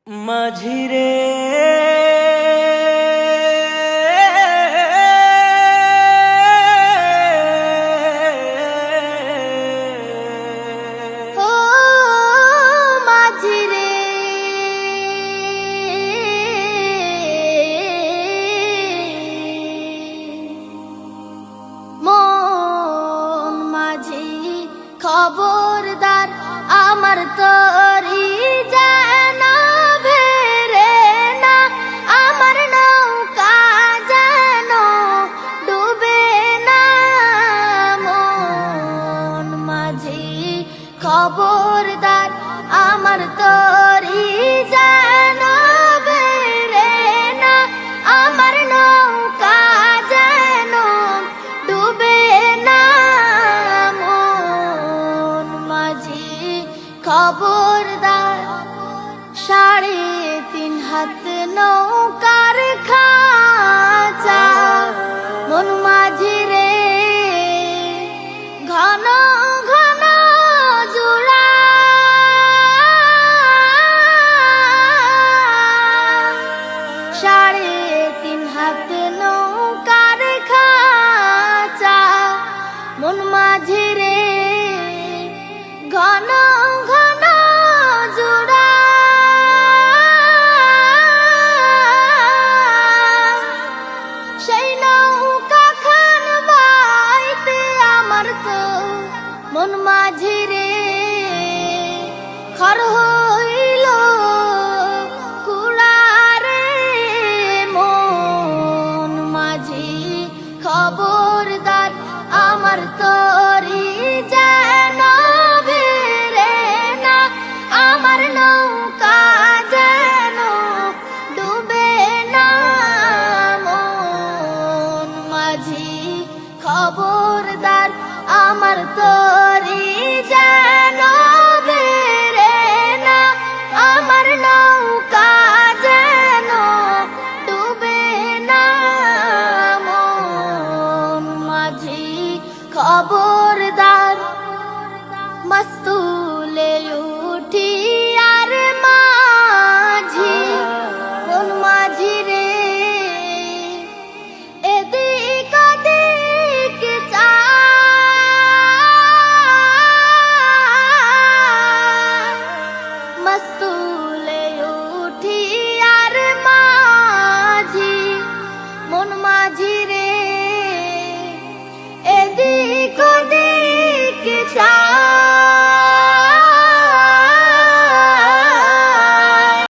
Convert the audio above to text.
মাঝিরে ও মাঝিরে মন মাঝি খবরদার আমার তরি যেন ভেরে না, আমার নৌকা যেন ডুবে না। মন মাঝি খবরদার আমার তরি যেন ভেরে না, আমার নৌকা যেন ডুবে না। মন মাঝি খবরদার 3.5 হাত নৌকার খাঁচা